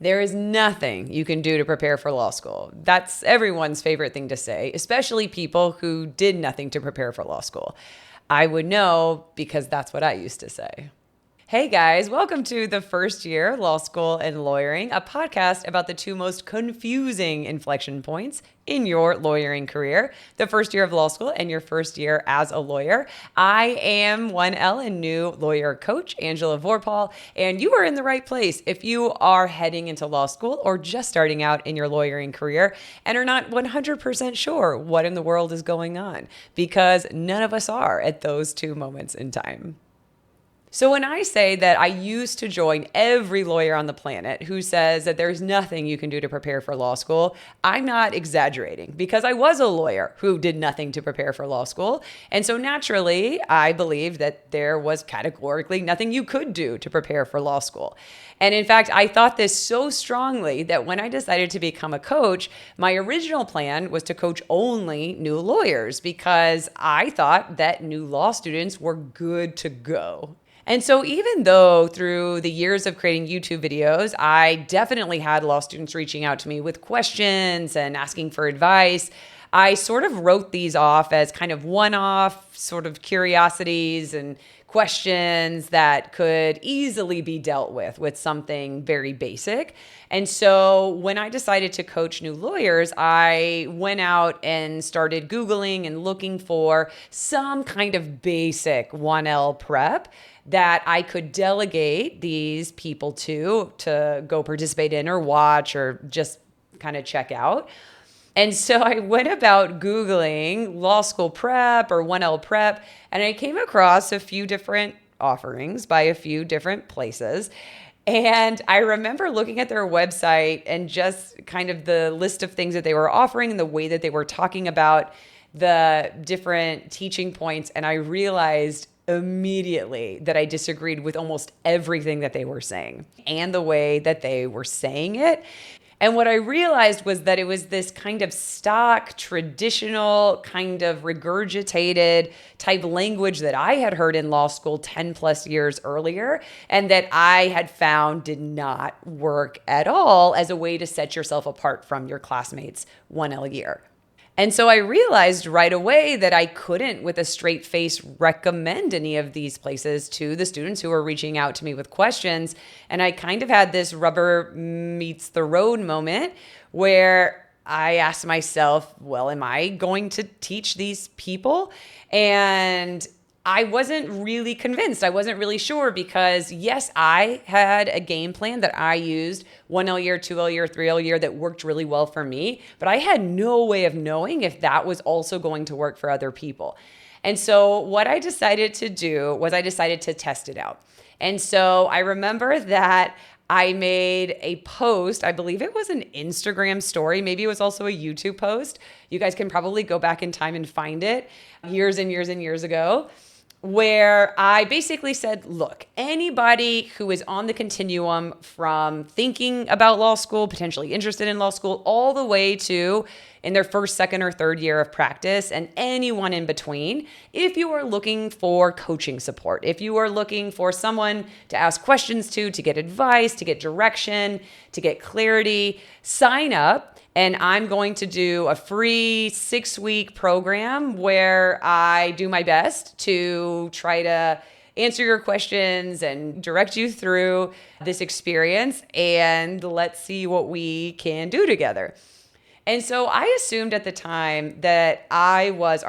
There is nothing you can do to prepare for law school. That's everyone's favorite thing to say, especially people who did nothing to prepare for law school. I would know because that's what I used to say. Hey guys, welcome to The First Year Law School and Lawyering, a podcast about the two most confusing inflection points in your lawyering career, the first year of law school and your first year as a lawyer. I am 1L and new lawyer coach, Angela Vorpal, and you are in the right place if you are heading into law school or just starting out in your lawyering career and are not 100% sure what in the world is going on, because none of us are at those two moments in time. So when I say that I used to join every lawyer on the planet who says that there's nothing you can do to prepare for law school, I'm not exaggerating, because I was a lawyer who did nothing to prepare for law school. And so naturally, I believed that there was categorically nothing you could do to prepare for law school. And in fact, I thought this so strongly that when I decided to become a coach, my original plan was to coach only new lawyers, because I thought that new law students were good to go. And so even though through the years of creating YouTube videos, I definitely had law students reaching out to me with questions and asking for advice, I sort of wrote these off as kind of one-off sort of curiosities and questions that could easily be dealt with something very basic. And so when I decided to coach new lawyers, I went out and started Googling and looking for some kind of basic 1L prep that I could delegate these people to go participate in or watch or just kind of check out. And so I went about Googling law school prep or 1L prep, and I came across a few different offerings by a few different places. And I remember looking at their website and just kind of the list of things that they were offering and the way that they were talking about the different teaching points. And I realized immediately that I disagreed with almost everything that they were saying and the way that they were saying it. And what I realized was that it was this kind of stock, traditional, kind of regurgitated type language that I had heard in law school 10 plus years earlier, and that I had found did not work at all as a way to set yourself apart from your classmates 1L year. And so I realized right away that I couldn't, with a straight face, recommend any of these places to the students who were reaching out to me with questions. And I kind of had this rubber meets the road moment where I asked myself, well, am I going to teach these people? And I wasn't really convinced. I wasn't really sure, because yes, I had a game plan that I used 1L year, 2L year, 3L year that worked really well for me, but I had no way of knowing if that was also going to work for other people. And so what I decided to do was I decided to test it out. And so I remember that I made a post, I believe it was an Instagram story, maybe it was also a YouTube post. You guys can probably go back in time and find it years and years and years ago, where I basically said, look, anybody who is on the continuum from thinking about law school, potentially interested in law school, all the way to in their first, second, or third year of practice, and anyone in between, if you are looking for coaching support, if you are looking for someone to ask questions to get advice, to get direction, to get clarity, sign up. And I'm going to do a free 6-week program where I do my best to try to answer your questions and direct you through this experience. And let's see what we can do together. And so I assumed at the time that I was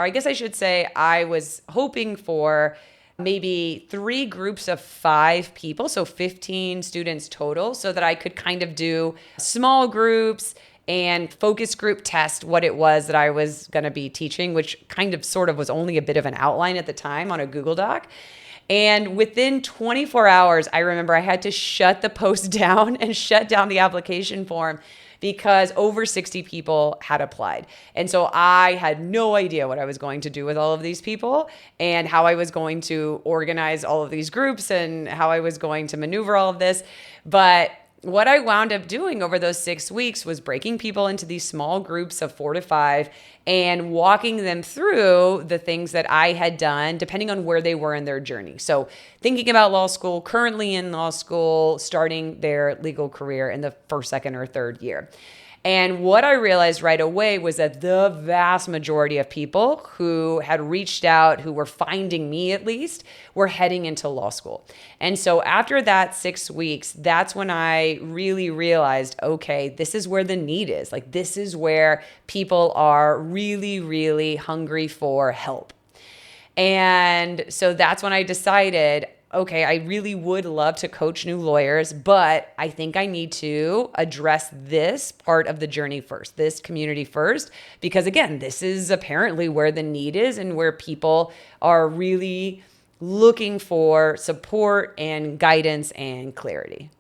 hoping for maybe 3 groups of 5 people, so 15 students total, so that I could kind of do small groups and focus group test what it was that I was going to be teaching, which kind of sort of was only a bit of an outline at the time on a Google Doc. And within 24 hours, I remember I had to shut the post down and shut down the application form because over 60 people had applied. And so I had no idea what I was going to do with all of these people and how I was going to organize all of these groups and how I was going to maneuver all of this. But what I wound up doing over those 6 weeks was breaking people into these small groups of 4 to 5 and walking them through the things that I had done depending on where they were in their journey. So thinking about law school, currently in law school, starting their legal career in the first, second, or third year. And what I realized right away was that the vast majority of people who had reached out, who were finding me at least, were heading into law school. And so after that 6 weeks, that's when I really realized, okay, this is where the need is. Like, this is where people are really, really hungry for help. And so that's when I decided, okay, I really would love to coach new lawyers, but I think I need to address this part of the journey first, this community first, because again, this is apparently where the need is and where people are really looking for support and guidance and clarity.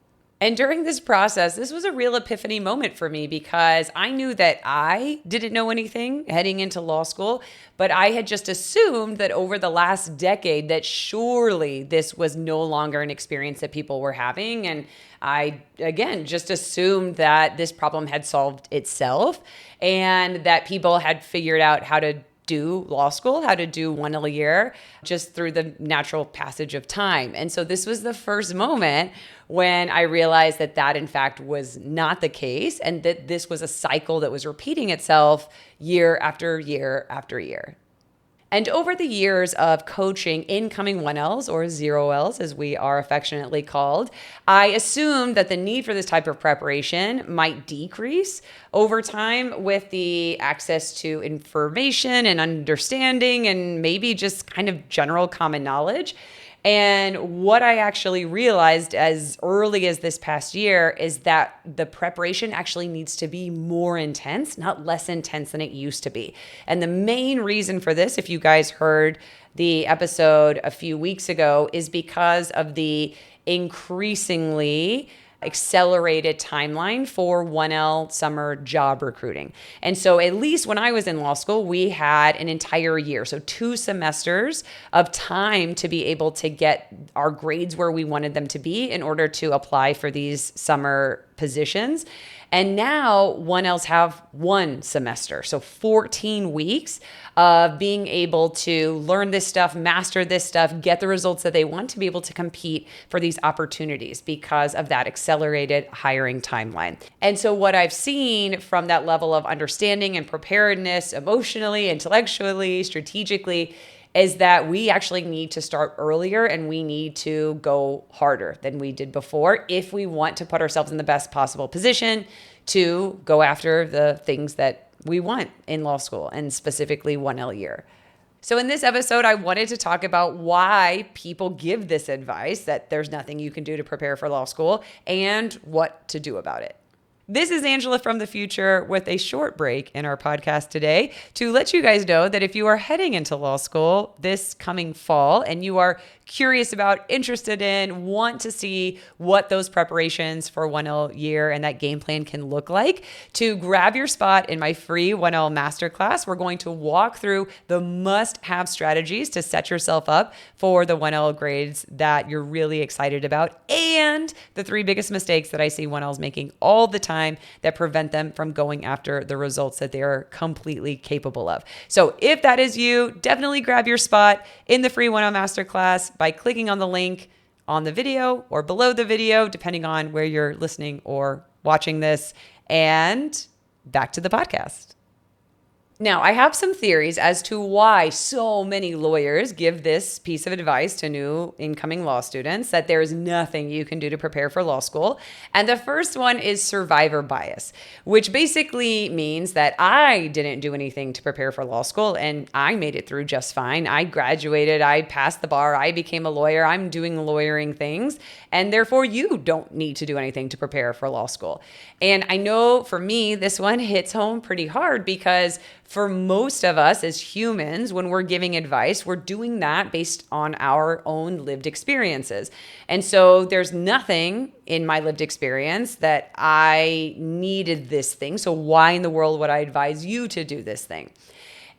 And during this process, this was a real epiphany moment for me because I knew that I didn't know anything heading into law school, but I had just assumed that over the last decade that surely this was no longer an experience that people were having. And I, again, just assumed that this problem had solved itself and that people had figured out how to do law school, how to do 1 L a year, just through the natural passage of time. And so this was the first moment when I realized that that in fact was not the case and that this was a cycle that was repeating itself year after year after year. And over the years of coaching incoming 1Ls or 0Ls, as we are affectionately called, I assumed that the need for this type of preparation might decrease over time with the access to information and understanding and maybe just kind of general common knowledge. And what I actually realized as early as this past year is that the preparation actually needs to be more intense, not less intense than it used to be. And the main reason for this, if you guys heard the episode a few weeks ago, is because of the increasingly accelerated timeline for 1L summer job recruiting. And so at least when I was in law school, we had an entire year, so 2 semesters of time to be able to get our grades where we wanted them to be in order to apply for these summer positions. And now 1Ls have 1 semester, so 14 weeks of being able to learn this stuff, master this stuff, get the results that they want to be able to compete for these opportunities because of that accelerated hiring timeline. And so what I've seen from that level of understanding and preparedness emotionally, intellectually, strategically, is that we actually need to start earlier and we need to go harder than we did before if we want to put ourselves in the best possible position to go after the things that we want in law school and specifically 1L a year. So in this episode, I wanted to talk about why people give this advice that there's nothing you can do to prepare for law school and what to do about it. This is Angela from the future with a short break in our podcast today to let you guys know that if you are heading into law school this coming fall and you are curious about, interested in, want to see what those preparations for 1L year and that game plan can look like, to grab your spot in my free 1L Masterclass. We're going to walk through the must-have strategies to set yourself up for the 1L grades that you're really excited about and the 3 biggest mistakes that I see 1Ls making all the time that prevent them from going after the results that they are completely capable of. So if that is you, definitely grab your spot in the free 1L Masterclass by clicking on the link on the video or below the video, depending on where you're listening or watching this. And back to the podcast. Now, I have some theories as to why so many lawyers give this piece of advice to new incoming law students, that there is nothing you can do to prepare for law school. And the first one is survivor bias, which basically means that I didn't do anything to prepare for law school and I made it through just fine. I graduated, I passed the bar, I became a lawyer, I'm doing lawyering things, and therefore you don't need to do anything to prepare for law school. And I know for me, this one hits home pretty hard because for most of us as humans, when we're giving advice, we're doing that based on our own lived experiences. And so there's nothing in my lived experience that I needed this thing. So why in the world would I advise you to do this thing?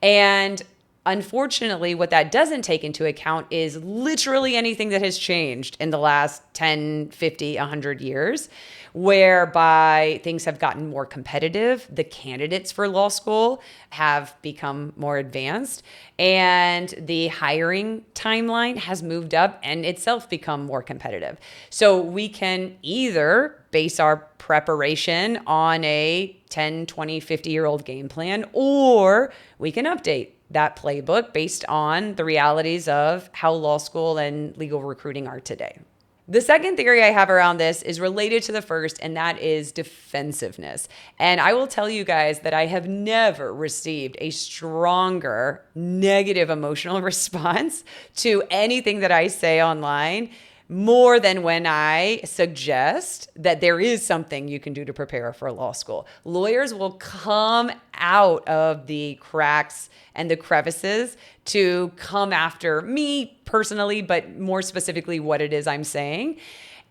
And Unfortunately, what that doesn't take into account is literally anything that has changed in the last 10, 50, 100 years, whereby things have gotten more competitive. The candidates for law school have become more advanced, and the hiring timeline has moved up and itself become more competitive. So we can either base our preparation on a 10, 20, 50-year-old game plan, or we can update that playbook based on the realities of how law school and legal recruiting are today. The second theory I have around this is related to the first, and that is defensiveness. And I will tell you guys that I have never received a stronger negative emotional response to anything that I say online more than when I suggest that there is something you can do to prepare for law school. Lawyers will come out of the cracks and the crevices to come after me personally, but more specifically what it is I'm saying.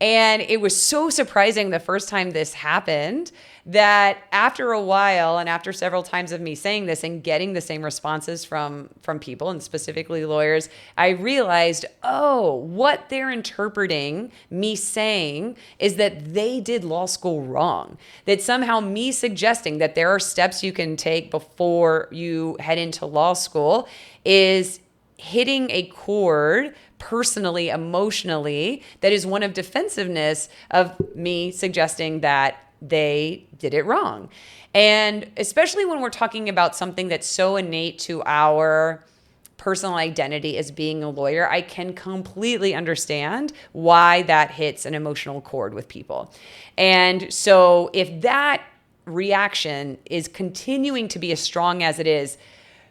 And it was so surprising the first time this happened that after a while and after several times of me saying this and getting the same responses from people and specifically lawyers, I realized, oh, what they're interpreting me saying is that they did law school wrong. That somehow me suggesting that there are steps you can take before you head into law school is hitting a chord personally, emotionally, that is one of defensiveness of me suggesting that they did it wrong. And especially when we're talking about something that's so innate to our personal identity as being a lawyer, I can completely understand why that hits an emotional chord with people. And so if that reaction is continuing to be as strong as it is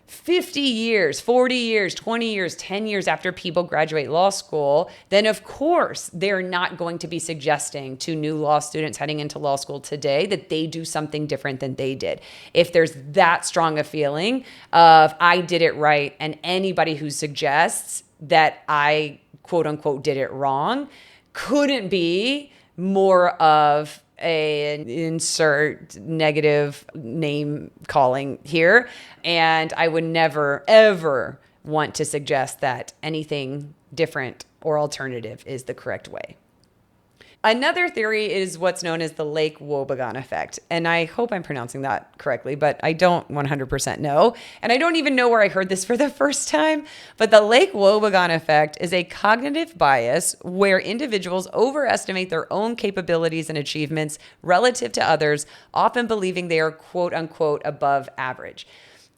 50 years, 40 years, 20 years, 10 years after people graduate law school, then of course they're not going to be suggesting to new law students heading into law school today that they do something different than they did. If there's that strong a feeling of I did it right, and anybody who suggests that I quote unquote did it wrong couldn't be more of an insert negative name calling here. And I would never, ever want to suggest that anything different or alternative is the correct way. Another theory is what's known as the Lake Wobegon effect. And I hope I'm pronouncing that correctly, but I don't 100% know. And I don't even know where I heard this for the first time. But the Lake Wobegon effect is a cognitive bias where individuals overestimate their own capabilities and achievements relative to others, often believing they are quote unquote above average.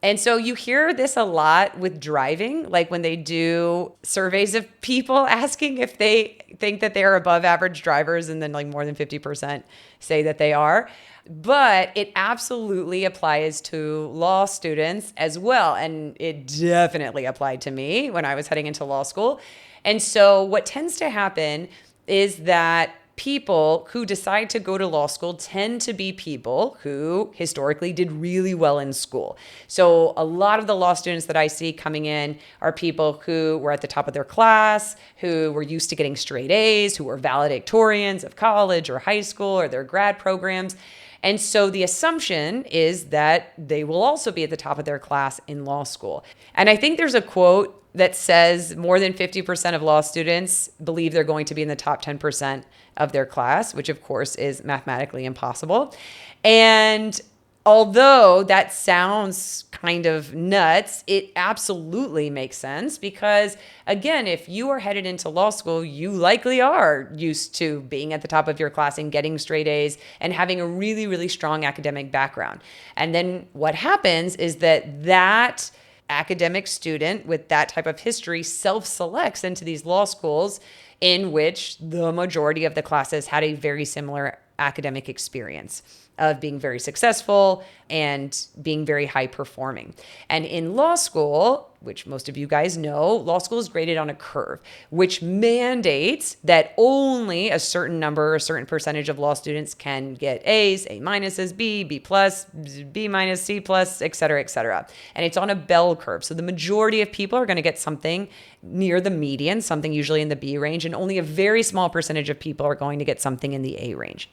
And so you hear this a lot with driving, like when they do surveys of people asking if they think that they're above average drivers, and then like more than 50% say that they are. But it absolutely applies to law students as well. And it definitely applied to me when I was heading into law school. And so what tends to happen is that people who decide to go to law school tend to be people who historically did really well in school. So a lot of the law students that I see coming in are people who were at the top of their class, who were used to getting straight A's, who were valedictorians of college or high school or their grad programs. And so the assumption is that they will also be at the top of their class in law school. And I think there's a quote that says more than 50% of law students believe they're going to be in the top 10% of their class, which of course is mathematically impossible. And although that sounds kind of nuts, it absolutely makes sense because, again, if you are headed into law school, you likely are used to being at the top of your class and getting straight A's and having a really, really strong academic background. And then what happens is that academic student with that type of history self-selects into these law schools in which the majority of the classes had a very similar academic experience of being very successful and being very high performing. And in law school, which most of you guys know, law school is graded on a curve, which mandates that only a certain number, a certain percentage of law students can get A's, A minuses, B plus, B minus, C plus, et cetera, et cetera. And it's on a bell curve. So the majority of people are going to get something near the median, something usually in the B range, and only a very small percentage of people are going to get something in the A range.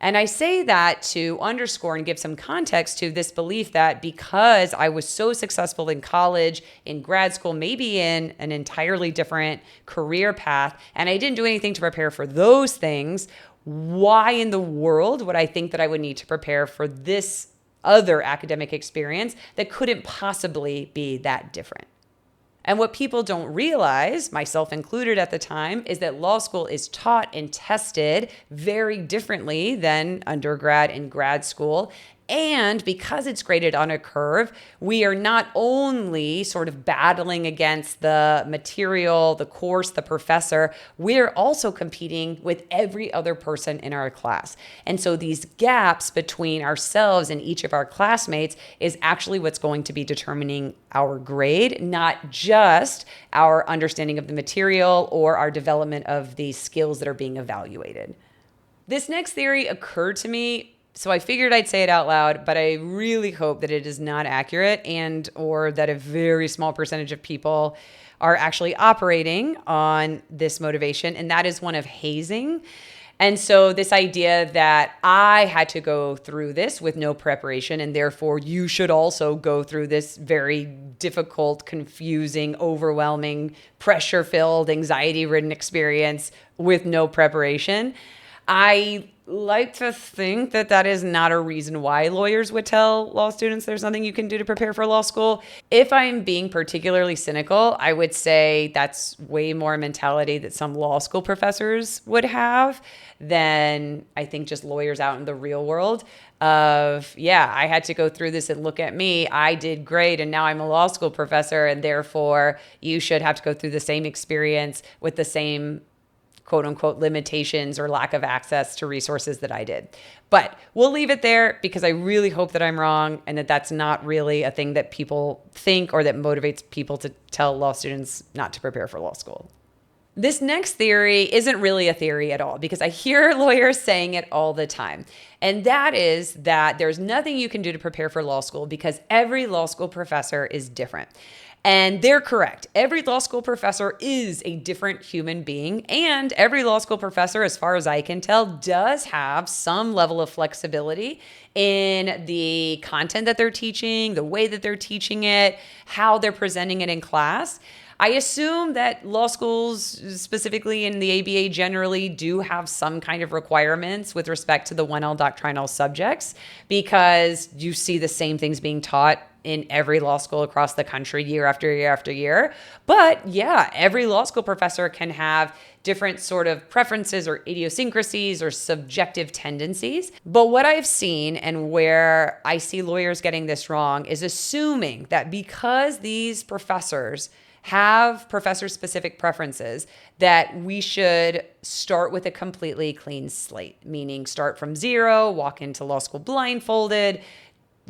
And I say that to underscore and give some context to this belief that because I was so successful in college, in grad school, maybe in an entirely different career path, and I didn't do anything to prepare for those things, why in the world would I think that I would need to prepare for this other academic experience that couldn't possibly be that different? And what people don't realize, myself included at the time, is that law school is taught and tested very differently than undergrad and grad school. And because it's graded on a curve, we are not only sort of battling against the material, the course, the professor, we're also competing with every other person in our class. And so these gaps between ourselves and each of our classmates is actually what's going to be determining our grade, not just our understanding of the material or our development of the skills that are being evaluated. This next theory occurred to me, so I figured I'd say it out loud, but I really hope that it is not accurate and or that a very small percentage of people are actually operating on this motivation, and that is one of hazing. And so this idea that I had to go through this with no preparation, and therefore you should also go through this very difficult, confusing, overwhelming, pressure-filled, anxiety-ridden experience with no preparation. I like to think that that is not a reason why lawyers would tell law students there's nothing you can do to prepare for law school. If I'm being particularly cynical, I would say that's way more a mentality that some law school professors would have than I think just lawyers out in the real world of, yeah, I had to go through this and look at me. I did great and now I'm a law school professor and therefore you should have to go through the same experience with the same quote unquote limitations or lack of access to resources that I did. But we'll leave it there because I really hope that I'm wrong and that that's not really a thing that people think or that motivates people to tell law students not to prepare for law school. This next theory isn't really a theory at all because I hear lawyers saying it all the time. And that is that there's nothing you can do to prepare for law school because every law school professor is different. And they're correct. Every law school professor is a different human being. And every law school professor, as far as I can tell, does have some level of flexibility in the content that they're teaching, the way that they're teaching it, how they're presenting it in class. I assume that law schools, specifically in the ABA, generally do have some kind of requirements with respect to the 1L doctrinal subjects because you see the same things being taught in every law school across the country year after year after year. But yeah, every law school professor can have different sort of preferences or idiosyncrasies or subjective tendencies. But what I've seen and where I see lawyers getting this wrong is assuming that because these professors have professor-specific preferences, that we should start with a completely clean slate, meaning start from zero, walk into law school blindfolded,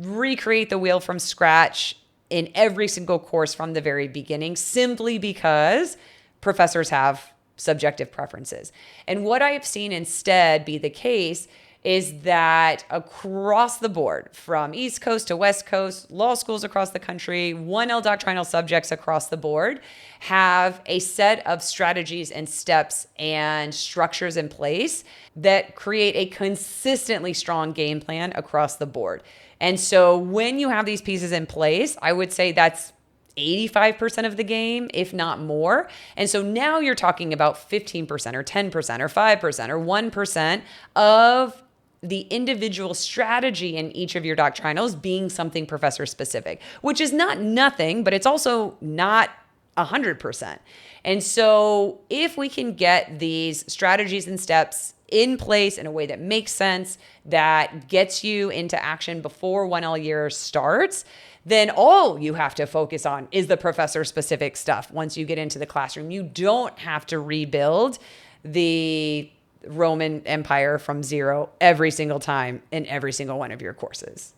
recreate the wheel from scratch in every single course from the very beginning, simply because professors have subjective preferences. And what I have seen instead be the case is that across the board, from East Coast to West Coast, law schools across the country, 1L doctrinal subjects across the board have a set of strategies and steps and structures in place that create a consistently strong game plan across the board. And so when you have these pieces in place, I would say that's 85% of the game, if not more. And so now you're talking about 15% or 10% or 5% or 1% of the individual strategy in each of your doctrinals being something professor specific, which is not nothing, but it's also not 100%. And so if we can get these strategies and steps in place in a way that makes sense, that gets you into action before 1L year starts, then all you have to focus on is the professor specific stuff. Once you get into the classroom, you don't have to rebuild the Roman Empire from zero every single time in every single one of your courses.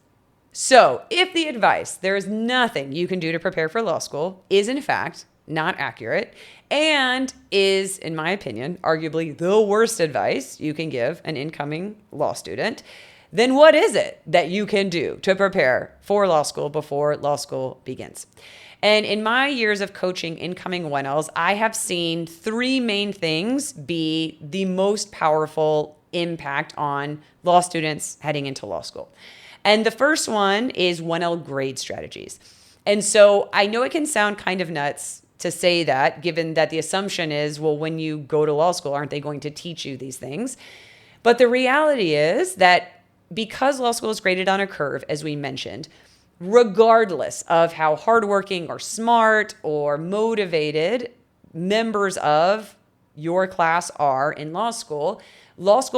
So if the advice, there is nothing you can do to prepare for law school, is in fact not accurate and is, in my opinion, arguably the worst advice you can give an incoming law student, then what is it that you can do to prepare for law school before law school begins? And in my years of coaching incoming 1Ls, I have seen three main things be the most powerful impact on law students heading into law school. And the first one is 1L grade strategies. And so I know it can sound kind of nuts to say that, given that the assumption is, well, when you go to law school, aren't they going to teach you these things? But the reality is that because law school is graded on a curve, as we mentioned, regardless of how hardworking or smart or motivated members of your class are in law school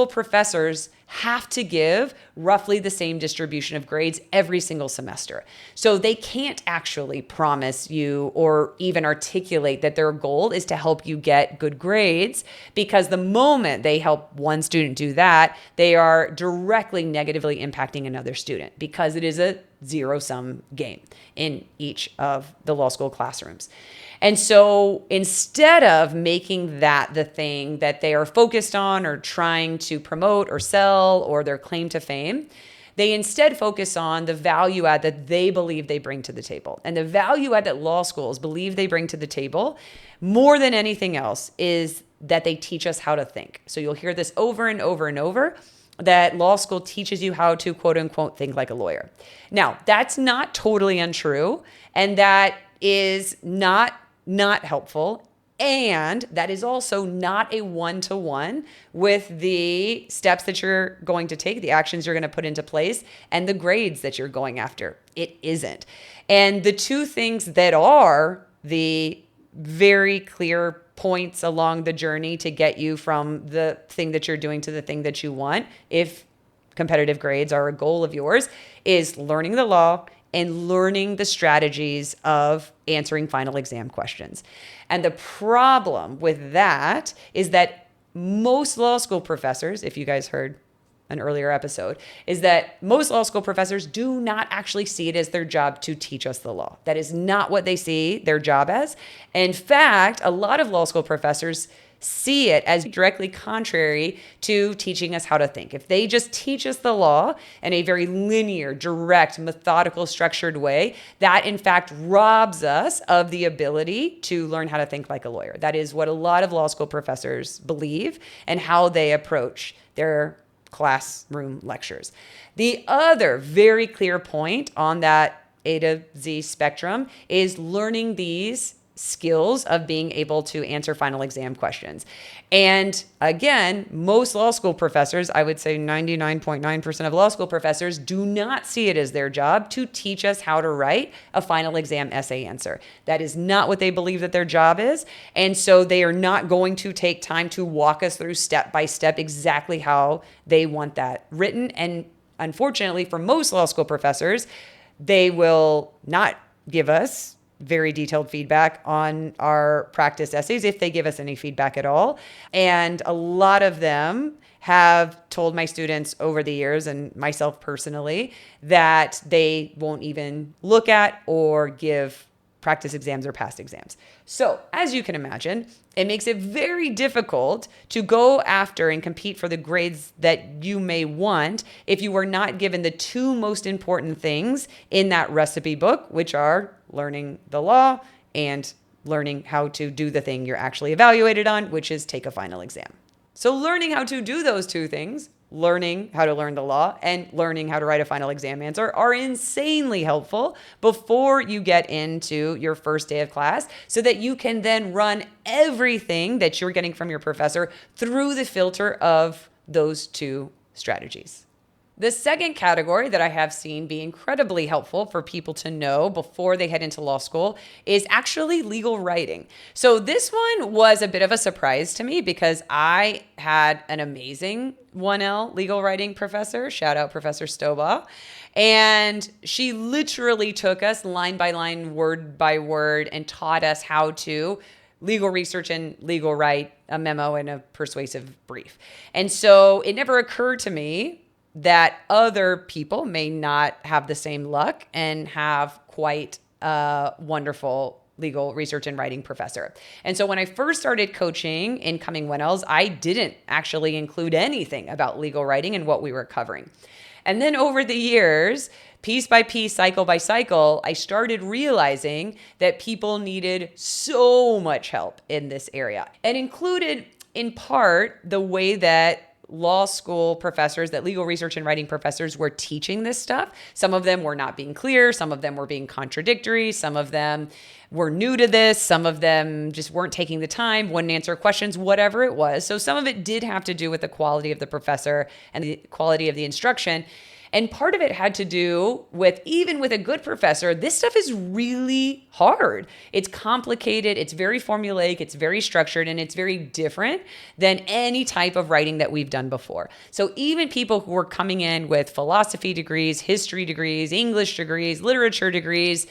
professors have to give roughly the same distribution of grades every single semester. So they can't actually promise you or even articulate that their goal is to help you get good grades, because the moment they help one student do that, they are directly negatively impacting another student, because it is a zero-sum game in each of the law school classrooms. And so instead of making that the thing that they are focused on or trying to promote or sell or their claim to fame, they instead focus on the value add that they believe they bring to the table. And the value add that law schools believe they bring to the table, more than anything else, is that they teach us how to think. So you'll hear this over and over and over, that law school teaches you how to, quote unquote, think like a lawyer. Now, that's not totally untrue, and that is not helpful. And that is also not a one-to-one with the steps that you're going to take, the actions you're going to put into place, and the grades that you're going after. It isn't. And the two things that are the very clear points along the journey to get you from the thing that you're doing to the thing that you want, if competitive grades are a goal of yours, is learning the law and learning the strategies of answering final exam questions. And the problem with that is that most law school professors, if you guys heard an earlier episode, is that most law school professors do not actually see it as their job to teach us the law. That is not what they see their job as. In fact, a lot of law school professors see it as directly contrary to teaching us how to think. If they just teach us the law in a very linear, direct, methodical, structured way, that in fact robs us of the ability to learn how to think like a lawyer. That is what a lot of law school professors believe and how they approach their classroom lectures. The other very clear point on that A to Z spectrum is learning these skills of being able to answer final exam questions. And again, most law school professors, I would say 99.9% of law school professors, do not see it as their job to teach us how to write a final exam essay answer. That is not what they believe that their job is. And so they are not going to take time to walk us through step by step exactly how they want that written. And unfortunately, for most law school professors, they will not give us very detailed feedback on our practice essays, if they give us any feedback at all. And a lot of them have told my students over the years, and myself personally, that they won't even look at or give practice exams or past exams. So as you can imagine, it makes it very difficult to go after and compete for the grades that you may want if you are not given the two most important things in that recipe book, which are learning the law and learning how to do the thing you're actually evaluated on, which is take a final exam. So learning how to do those two things, learning how to learn the law and learning how to write a final exam answer, are insanely helpful before you get into your first day of class, so that you can then run everything that you're getting from your professor through the filter of those two strategies. The second category that I have seen be incredibly helpful for people to know before they head into law school is actually legal writing. So this one was a bit of a surprise to me, because I had an amazing 1L legal writing professor, shout out Professor Stobaugh, and she literally took us line by line, word by word, and taught us how to legal research and legal write a memo and a persuasive brief. And so it never occurred to me that other people may not have the same luck and have quite a wonderful legal research and writing professor. And so when I first started coaching incoming 1Ls, I didn't actually include anything about legal writing and what we were covering. And then over the years, piece by piece, cycle by cycle, I started realizing that people needed so much help in this area. And included in part the way that law school professors, that legal research and writing professors were teaching this stuff. Some of them were not being clear. Some of them were being contradictory. Some of them were new to this. Some of them just weren't taking the time, wouldn't answer questions, whatever it was. So some of it did have to do with the quality of the professor and the quality of the instruction. And part of it had to do with, even with a good professor, this stuff is really hard. It's complicated, it's very formulaic, it's very structured, and it's very different than any type of writing that we've done before. So even people who were coming in with philosophy degrees, history degrees, English degrees, literature degrees,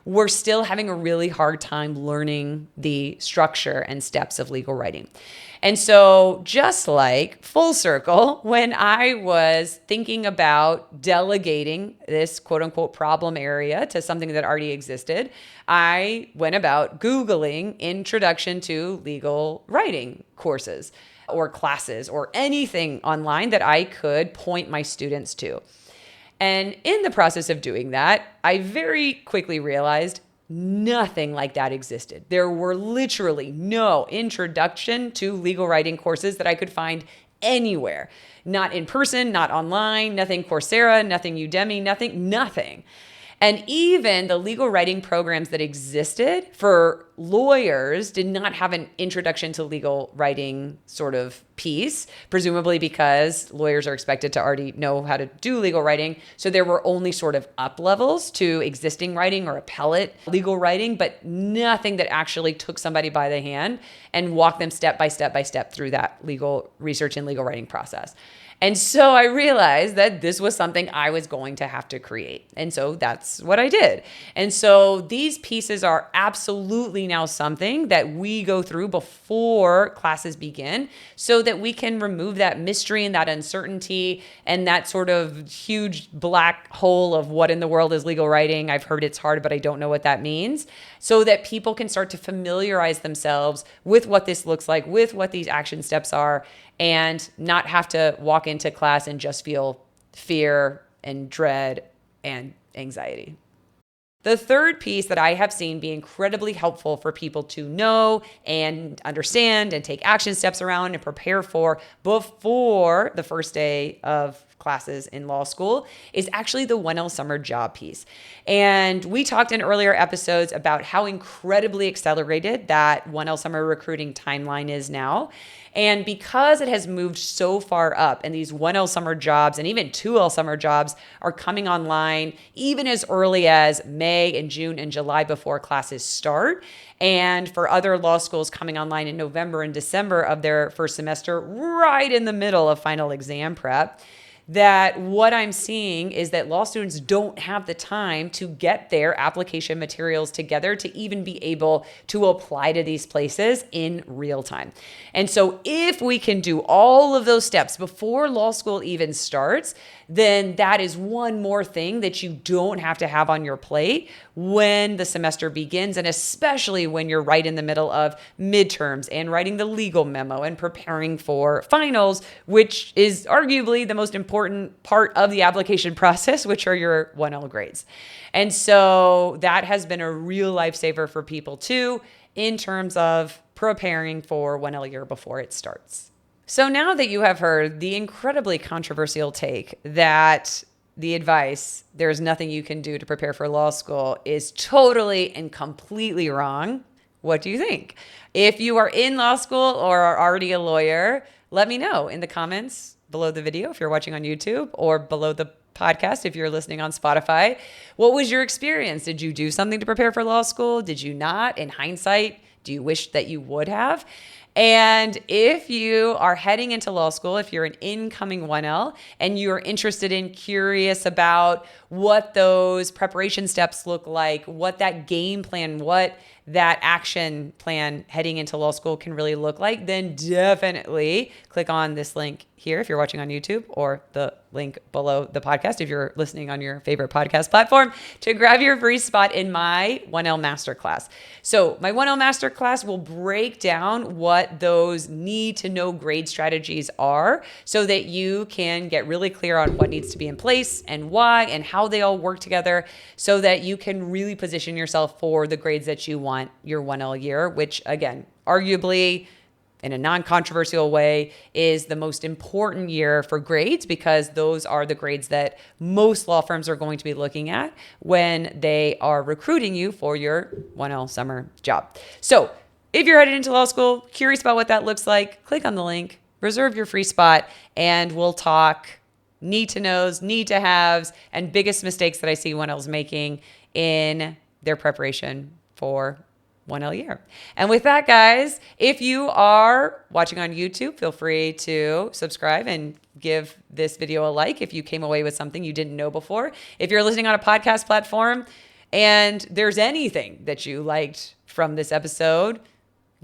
were still having a really hard time learning the structure and steps of legal writing. And so just like full circle, when I was thinking about delegating this quote unquote problem area to something that already existed, I went about Googling introduction to legal writing courses or classes or anything online that I could point my students to. And in the process of doing that, I very quickly realized nothing like that existed. There were literally no introduction to legal writing courses that I could find anywhere. Not in person, not online, nothing Coursera, nothing Udemy, nothing. And even the legal writing programs that existed for lawyers did not have an introduction to legal writing sort of piece, presumably because lawyers are expected to already know how to do legal writing. So there were only sort of up levels to existing writing or appellate legal writing, but nothing that actually took somebody by the hand and walked them step by step through that legal research and legal writing process. And so I realized that this was something I was going to have to create. And so that's what I did. And so these pieces are absolutely now something that we go through before classes begin so that we can remove that mystery and that uncertainty and that sort of huge black hole of what in the world is legal writing. I've heard it's hard, but I don't know what that means. So that people can start to familiarize themselves with what this looks like, with what these action steps are, and not have to walk into class and just feel fear and dread and anxiety. The third piece that I have seen be incredibly helpful for people to know and understand and take action steps around and prepare for before the first day of classes in law school is actually the 1L summer job piece. And we talked in earlier episodes about how incredibly accelerated that 1L summer recruiting timeline is now. And because it has moved so far up and these 1L summer jobs and even 2L summer jobs are coming online even as early as May and June and July before classes start, and for other law schools coming online in November and December of their first semester, right in the middle of final exam prep, that what I'm seeing is that law students don't have the time to get their application materials together to even be able to apply to these places in real time. And so if we can do all of those steps before law school even starts, then that is one more thing that you don't have to have on your plate when the semester begins, and especially when you're right in the middle of midterms and writing the legal memo and preparing for finals, which is arguably the most important part of the application process, which are your 1L grades. And so that has been a real lifesaver for people too, in terms of preparing for 1L year before it starts. So now that you have heard the incredibly controversial take that the advice, there's nothing you can do to prepare for law school, is totally and completely wrong, what do you think? If you are in law school or are already a lawyer, let me know in the comments below the video if you're watching on YouTube, or below the podcast if you're listening on Spotify. What was your experience? Did you do something to prepare for law school? Did you not? In hindsight, do you wish that you would have? And if you are heading into law school, if you're an incoming 1L and you're interested and curious about what those preparation steps look like, what that game plan, what that action plan heading into law school can really look like, then definitely click on this link here if you're watching on YouTube, or the link below the podcast if you're listening on your favorite podcast platform, to grab your free spot in my 1L Masterclass. So my 1L Masterclass will break down what those need to know grade strategies are so that you can get really clear on what needs to be in place and why and how they all work together, so that you can really position yourself for the grades that you want your 1L year, which again, arguably in a non-controversial way, is the most important year for grades, because those are the grades that most law firms are going to be looking at when they are recruiting you for your 1L summer job. So if you're headed into law school, curious about what that looks like, click on the link, reserve your free spot, and we'll talk need to knows, need to haves, and biggest mistakes that I see 1Ls making in their preparation for 1L year. And with that, guys, if you are watching on YouTube, feel free to subscribe and give this video a like if you came away with something you didn't know before. If you're listening on a podcast platform and there's anything that you liked from this episode,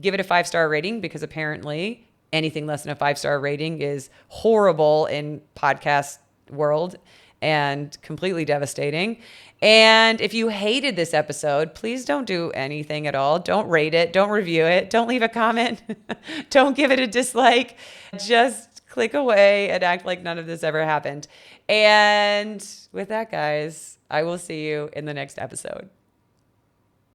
give it a 5-star rating, because apparently anything less than a 5-star rating is horrible in podcast world and completely devastating. And if you hated this episode, please don't do anything at all. Don't rate it. Don't review it. Don't leave a comment. Don't give it a dislike. Just click away and act like none of this ever happened. And with that, guys, I will see you in the next episode.